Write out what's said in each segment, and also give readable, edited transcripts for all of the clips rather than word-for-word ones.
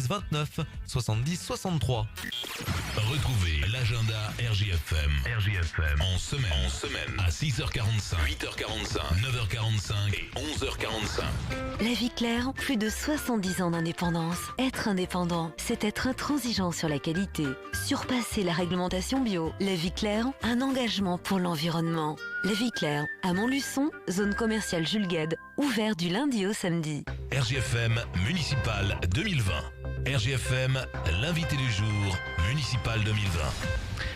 29 70 63. Retrouvez l'agenda RJFM en semaine à 6h45, 8h45, 9h45 et 11h45. La vie claire, plus de 70 ans d'indépendance. Être indépendant, c'est être intransigeant sur la qualité. Surpasser la réglementation bio. La vie claire, un engagement pour l'environnement. La vie claire, à Montluçon, zone commerciale Jules Guesde, ouvert du lundi au samedi. RJFM Municipal 2020. RJFM, l'invité du jour, Municipal 2020.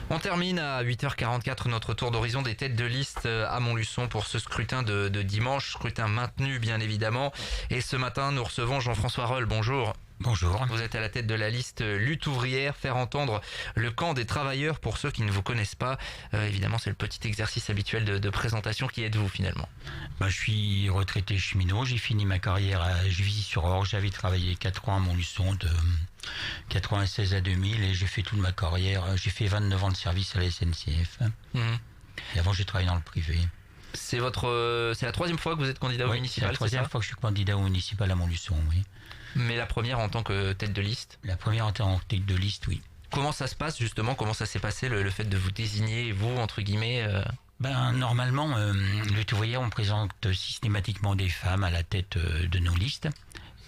On termine à 8h44 notre tour d'horizon des têtes de liste à Montluçon pour ce scrutin de dimanche, scrutin maintenu bien évidemment. Et ce matin, nous recevons Jean-François Reul. Bonjour. Bonjour. Vous êtes à la tête de la liste Lutte ouvrière, faire entendre le camp des travailleurs pour ceux qui ne vous connaissent pas. Évidemment, c'est le petit exercice habituel de présentation. Qui êtes-vous finalement ? Je suis retraité cheminot, j'ai fini ma carrière à Juvisy-sur-Orge. J'avais travaillé 4 ans à Montluçon de 96 à 2000 et j'ai fait toute ma carrière. J'ai fait 29 ans de service à la SNCF. Et avant, j'ai travaillé dans le privé. C'est la 3e fois que vous êtes candidat au municipal, c'est la 3e fois que je suis candidat au municipal à Montluçon, oui. Mais la première en tant que tête de liste ? La première en tant que tête de liste, oui. Comment ça se passe justement ? Comment ça s'est passé le fait de vous désigner, vous, entre guillemets Normalement, Lutte ouvrière, on présente systématiquement des femmes à la tête de nos listes.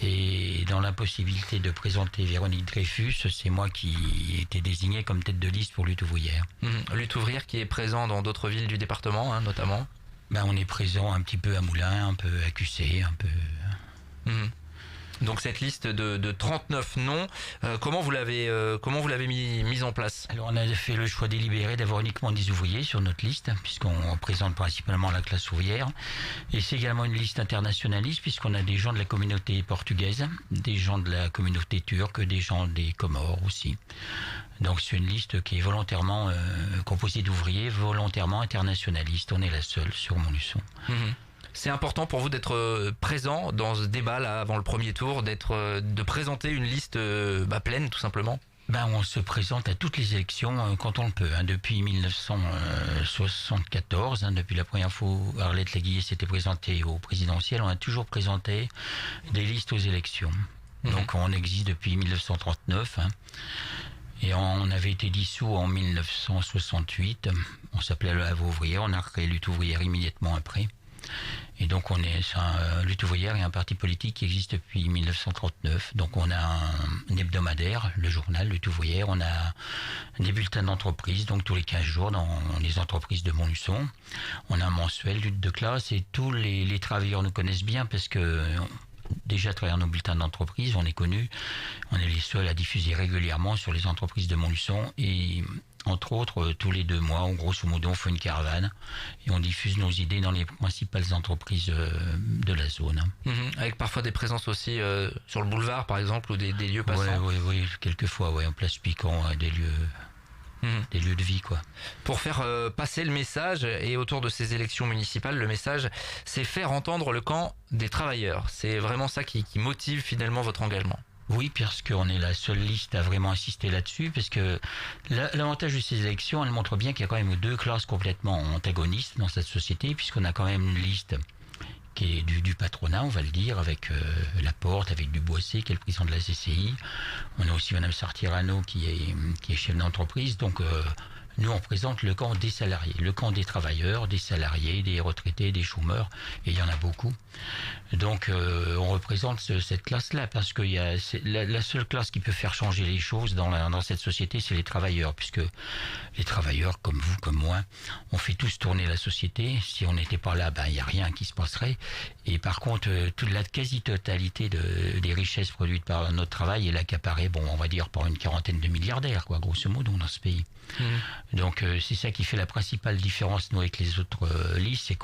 Et dans l'impossibilité de présenter Véronique Dreyfus, c'est moi qui ai été désigné comme tête de liste pour Lutte ouvrière. Lutte ouvrière qui est présent dans d'autres villes du département, notamment. On est présent un petit peu à Moulins, un peu à QC, un peu... Donc cette liste de 39 noms, comment vous l'avez mise en place ? Alors on a fait le choix délibéré d'avoir uniquement des ouvriers sur notre liste, puisqu'on représente principalement la classe ouvrière. Et c'est également une liste internationaliste, puisqu'on a des gens de la communauté portugaise, des gens de la communauté turque, des gens des Comores aussi. Donc c'est une liste qui est volontairement composée d'ouvriers, volontairement internationalistes. On est la seule sur Montluçon. C'est important pour vous d'être présent dans ce débat là avant le premier tour, de présenter une liste pleine tout simplement. On se présente à toutes les élections quand on le peut. Depuis 1974, depuis la première fois où Arlette Laguillet s'était présentée au présidentiel, on a toujours présenté des listes aux élections. Donc on existe depuis 1939. Et on avait été dissous en 1968. On s'appelait la Havre ouvrière. On a créé Lutte ouvrière immédiatement après. Et donc Lutte ouvrière est un parti politique qui existe depuis 1939. Donc on a un hebdomadaire, le journal Lutte ouvrière. On a des bulletins d'entreprise, donc tous les 15 jours dans les entreprises de Montluçon. On a un mensuel Lutte de classe et tous les travailleurs nous connaissent bien parce que déjà à travers nos bulletins d'entreprise, on est connus. On est les seuls à diffuser régulièrement sur les entreprises de Montluçon et entre autres, tous les 2 mois, grosso modo, on fait une caravane et on diffuse nos idées dans les principales entreprises de la zone. Avec parfois des présences aussi sur le boulevard, par exemple, ou des lieux passants. Oui, quelquefois, en place Piquant, des lieux de vie, quoi. Pour faire passer le message, et autour de ces élections municipales, le message, c'est faire entendre le camp des travailleurs. C'est vraiment ça qui motive finalement votre engagement. Oui, parce qu'on est la seule liste à vraiment insister là-dessus, parce que l'avantage de ces élections, elles montrent bien qu'il y a quand même 2 classes complètement antagonistes dans cette société, puisqu'on a quand même une liste qui est du patronat, on va le dire, avec Laporte, avec Duboissé, qui est le président de la CCI. On a aussi Madame Sartirano, qui est chef d'entreprise, donc... Nous, on présente le camp des salariés, le camp des travailleurs, des salariés, des retraités, des chômeurs, et il y en a beaucoup. Donc, on représente cette classe-là, parce que la seule classe qui peut faire changer les choses dans cette société, c'est les travailleurs, puisque les travailleurs, comme vous, comme moi, on fait tous tourner la société. Si on n'était pas là, il n'y a rien qui se passerait. Et par contre, toute la quasi-totalité des richesses produites par notre travail est accaparée, on va dire, par une quarantaine de milliardaires, quoi, grosso modo, dans ce pays. Donc c'est ça qui fait la principale différence nous avec les autres listes, c'est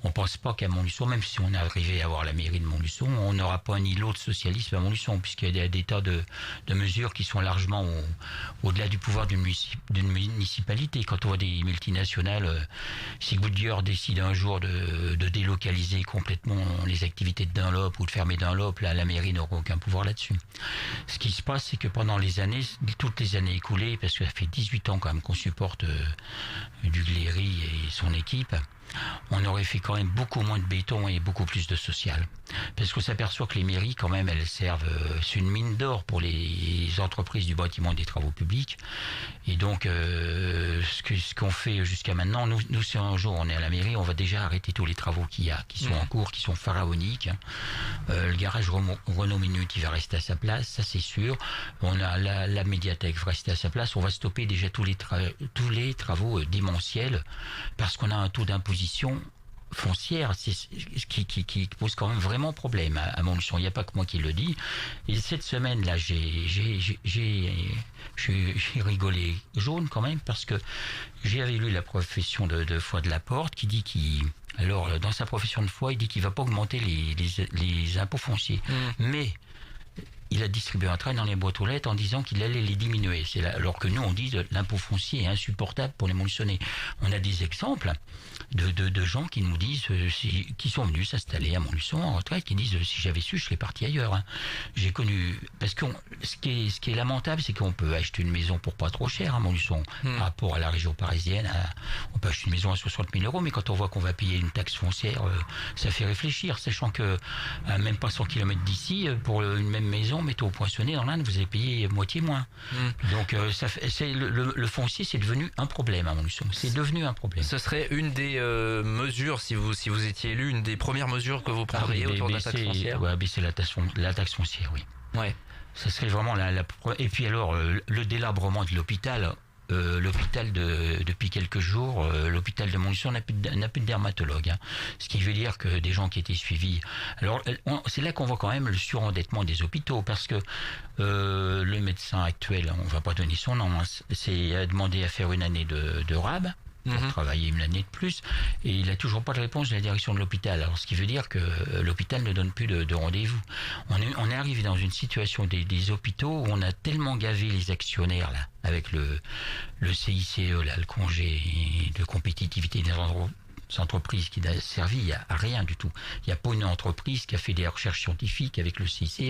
on pense pas qu'à Montluçon, même si on est arrivé à avoir la mairie de Montluçon, on n'aura pas un îlot de socialisme à Montluçon, puisqu'il y a des tas de mesures qui sont largement au-delà du pouvoir d'une municipalité. Quand on voit des multinationales, si Goodyear décide un jour de délocaliser complètement les activités de Dunlop ou de fermer Dunlop, là la mairie n'aura aucun pouvoir là-dessus. Ce qui se passe, c'est que pendant toutes les années écoulées, parce que ça fait 18 ans quand même qu'on supporte du Gléry et son équipe, on aurait fait quand même beaucoup moins de béton et beaucoup plus de social. Parce qu'on s'aperçoit que les mairies, quand même, elles servent, c'est une mine d'or pour les entreprises du bâtiment et des travaux publics. Et donc, ce qu'on fait jusqu'à maintenant, nous, si un jour on est à la mairie, on va déjà arrêter tous les travaux qu'il y a, qui sont en cours, qui sont pharaoniques. Le garage Renault Minute, il va rester à sa place, ça c'est sûr. On a la médiathèque va rester à sa place. On va stopper déjà tous les travaux démentiels, parce qu'on a un taux d'imposition foncière, c'est ce qui pose quand même vraiment problème à Montluçon. Il n'y a pas que moi qui le dis. Et cette semaine-là, j'ai rigolé jaune quand même, parce que j'avais lu la profession de foi de Laporte qui dit alors dans sa profession de foi, il dit qu'il ne va pas augmenter les impôts fonciers. Mais il a distribué un train dans les boîtes aux lettres en disant qu'il allait les diminuer. Alors que nous, on dit que l'impôt foncier est insupportable pour les Montluçonnais. On a des exemples de gens qui nous disent, qui sont venus s'installer à Montluçon en retraite, qui disent si j'avais su, je serais parti ailleurs. Hein. J'ai connu, parce que ce qui est lamentable, c'est qu'on peut acheter une maison pour pas trop cher à Montluçon, par rapport à la région parisienne. On peut acheter une maison à 60 000 euros, mais quand on voit qu'on va payer une taxe foncière, ça fait réfléchir, sachant que même pas 100 km d'ici, pour une même maison, mettez au Poinçonnet dans l'Inde, vous allez payer moitié moins. Donc le foncier, c'est devenu un problème à Montluçon. C'est devenu un problème. Ce serait une des mesures, si vous étiez élu, une des premières mesures que vous prendriez autour de la taxe foncière. Ouais, baisser la taxe foncière, oui. Ouais. Ça serait vraiment et puis alors, le délabrement de l'hôpital. L'hôpital depuis quelques jours, l'hôpital de Montluçon n'a plus de dermatologue. Hein. Ce qui veut dire que des gens qui étaient suivis. Alors, c'est là qu'on voit quand même le surendettement des hôpitaux, parce que le médecin actuel, on ne va pas donner son nom, hein, a demandé à faire une année de RAB. Pour travailler une année de plus, et il n'a toujours pas de réponse de la direction de l'hôpital. Alors, ce qui veut dire que l'hôpital ne donne plus de rendez-vous. On est arrivé dans une situation des hôpitaux où on a tellement gavé les actionnaires là, avec le CICE, là, le congé de compétitivité des entreprises qui n'a servi à rien du tout. Il n'y a pas une entreprise qui a fait des recherches scientifiques avec le CICE.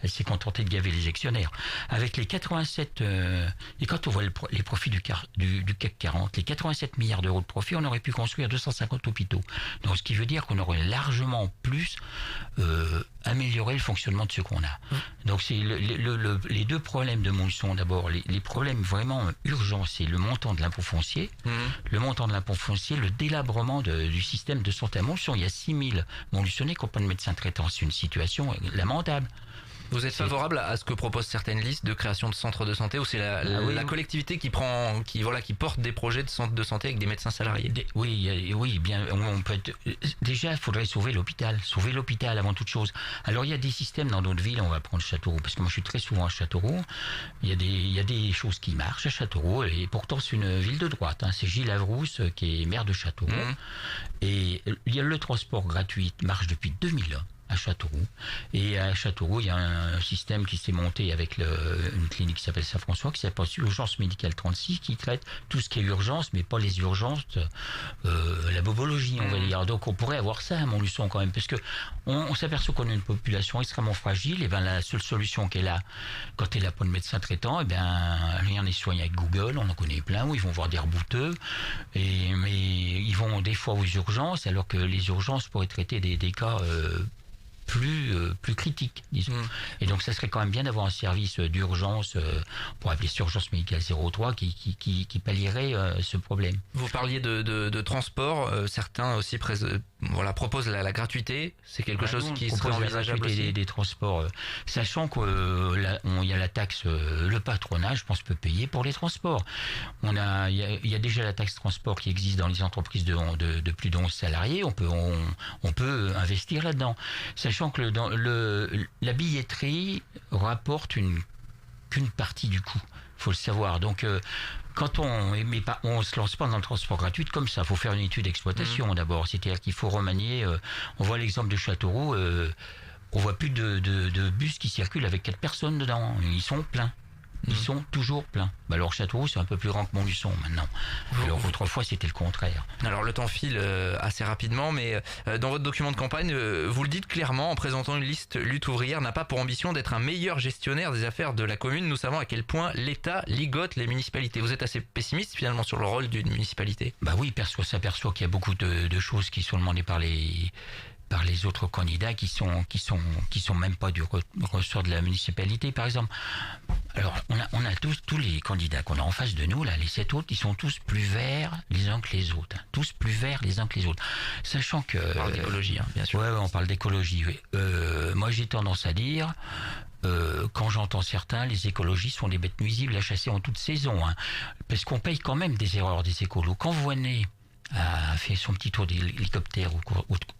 Elle s'est contentée de gaver les actionnaires. Avec les 87... et quand on voit les profits du CAC 40, les 87 milliards d'euros de profit, on aurait pu construire 250 hôpitaux. Donc, ce qui veut dire qu'on aurait largement plus amélioré le fonctionnement de ce qu'on a. Donc, c'est les deux problèmes de Montluçon. D'abord, les problèmes vraiment urgents, c'est le montant de l'impôt foncier. Le montant de l'impôt foncier, le délabrement du système de santé à Montluçon. Il y a 6000 Montluçonnais qui n'ont pas de médecin traitant. C'est une situation lamentable. Vous êtes favorable à ce que proposent certaines listes de création de centres de santé, ou c'est la collectivité qui porte des projets de centres de santé avec des médecins salariés? Oui, bien. On peut déjà, il faudrait sauver l'hôpital avant toute chose. Alors, il y a des systèmes dans d'autres villes. On va prendre Châteauroux, parce que moi, je suis très souvent à Châteauroux. Il y a des choses qui marchent à Châteauroux, et pourtant, c'est une ville de droite. Hein. C'est Gilles Avrousse qui est maire de Châteauroux. Et il y a le transport gratuit marche depuis 2001. À Châteauroux. Et à Châteauroux, il y a un système qui s'est monté avec une clinique qui s'appelle Saint-François, qui s'appelle Urgence Médicale 36, qui traite tout ce qui est urgence, mais pas les urgences, la bobologie, on va dire. Donc on pourrait avoir ça à Montluçon quand même, parce que on s'aperçoit qu'on a une population extrêmement fragile, et bien la seule solution qu'elle a, quand elle n'a pas de médecin traitant, et bien rien n'est soigné avec Google, on en connaît plein, où ils vont voir des rebouteux, mais ils vont des fois aux urgences, alors que les urgences pourraient traiter des cas plus critique, disons. Et donc, ça serait quand même bien d'avoir un service d'urgence, pour appeler ça urgence médicale 03, qui pallierait ce problème. Vous parliez de transport, certains aussi proposent la gratuité. C'est quelque chose qui serait envisageable aussi. Des transports, sachant qu'il y a la taxe, le patronat, je pense, peut payer pour les transports. Il y a déjà la taxe transport qui existe dans les entreprises de plus de 11 salariés. On peut investir là-dedans. Sachant que la billetterie rapporte qu'une partie du coût, faut le savoir. Donc, quand on se lance pas dans le transport gratuit comme ça, faut faire une étude d'exploitation d'abord. C'est-à-dire qu'il faut remanier. On voit l'exemple de Châteauroux. On voit plus de bus qui circulent avec 4 personnes dedans. Ils sont pleins. Ils sont toujours pleins. Alors Châteauroux, c'est un peu plus grand que Montluçon maintenant. Alors autrefois, c'était le contraire. Alors le temps file assez rapidement, mais dans votre document de campagne, vous le dites clairement en présentant une liste, Lutte ouvrière n'a pas pour ambition d'être un meilleur gestionnaire des affaires de la commune. Nous savons à quel point l'État ligote les municipalités. Vous êtes assez pessimiste finalement sur le rôle d'une municipalité? Bah oui, s'aperçoit qu'il y a beaucoup de choses qui sont demandées par les autres candidats qui sont même pas du ressort de la municipalité, par exemple. Alors, on a tous les candidats qu'on a en face de nous, là, les 7 autres, ils sont tous plus verts les uns que les autres. Tous plus verts les uns que les autres. Sachant que... On parle d'écologie, bien sûr. Ouais, on parle d'écologie, oui. Moi, j'ai tendance à dire... quand j'entends certains, les écologies sont des bêtes nuisibles à chasser en toute saison. Parce qu'on paye quand même des erreurs des écolos. Quand Voynet a fait son petit tour d'hélicoptère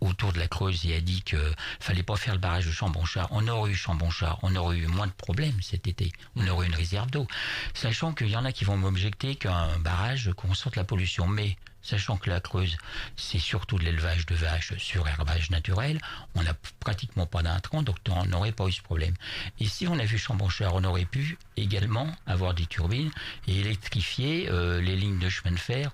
autour de la Creuse et a dit qu'il fallait pas faire le barrage de Chambonchard, on aurait eu Chambonchard, on aurait eu moins de problèmes cet été, on aurait eu une réserve d'eau. Sachant qu'il y en a qui vont m'objecter qu'un barrage concentre la pollution, mais sachant que la Creuse, c'est surtout de l'élevage de vaches sur herbage naturel, on n'a pratiquement pas d'intrants, donc on n'aurait pas eu ce problème. Et si on a vu Chambonchard, on aurait pu également avoir des turbines et électrifier les lignes de chemin de fer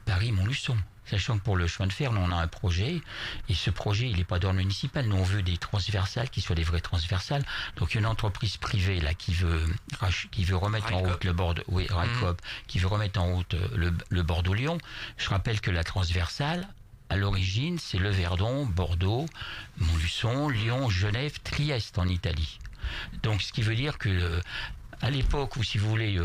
Paris-Montluçon. Sachant que pour le chemin de fer, nous on a un projet, et ce projet, il n'est pas d'ordre municipal. Nous on veut des transversales qui soient des vraies transversales. Donc une entreprise privée là qui veut remettre en route le Bordeaux, oui, Railcoop, qui veut remettre en route le Bordeaux-Lyon. Je rappelle que la transversale, à l'origine, c'est le Verdon, Bordeaux, Montluçon, Lyon, Genève, Trieste en Italie. Donc ce qui veut dire que à l'époque où, si vous voulez,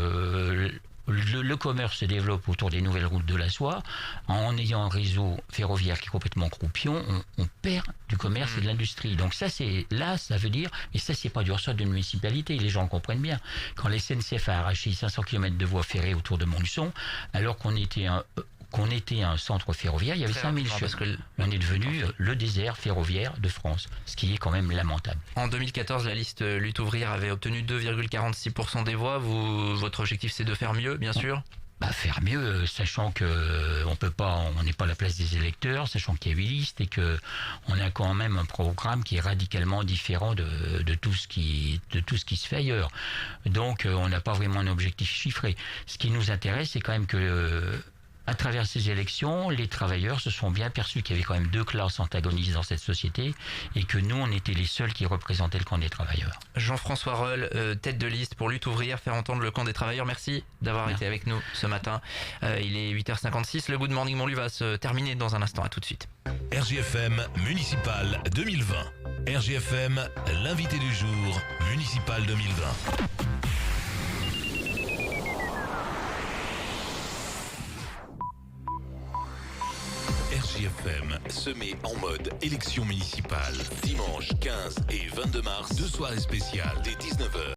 le commerce se développe autour des nouvelles routes de la soie, en ayant un réseau ferroviaire qui est complètement croupion, on perd du commerce et de l'industrie. Donc ça veut dire, et ça c'est pas du ressort d'une municipalité, les gens le comprennent bien. Quand les SNCF a arraché 500 km de voies ferrées autour de Montluçon, alors qu'on était un centre ferroviaire, il y avait 5000 chevaux. On est devenu le désert ferroviaire de France, ce qui est quand même lamentable. En 2014, la liste Lutte ouvrière avait obtenu 2,46% des voix. Votre objectif, c'est de faire mieux, bien sûr? Faire mieux, sachant que on n'est pas à la place des électeurs, sachant qu'il y a 8 listes et que on a quand même un programme qui est radicalement différent de tout ce qui se fait ailleurs. Donc, on n'a pas vraiment un objectif chiffré. Ce qui nous intéresse, c'est quand même que à travers ces élections, les travailleurs se sont bien perçus qu'il y avait quand même 2 classes antagonistes dans cette société et que nous, on était les seuls qui représentaient le camp des travailleurs. Jean-François Reul, tête de liste pour Lutte ouvrière, faire entendre le camp des travailleurs. Merci d'avoir été avec nous ce matin. Il est 8h56. Le Good Morning Montlu va se terminer dans un instant. À tout de suite. RJFM Municipal 2020. RJFM, l'invité du jour, Municipal 2020. RJFM se met en mode élection municipale. Dimanche 15 et 22 mars, 2 soirées spéciales dès 19h.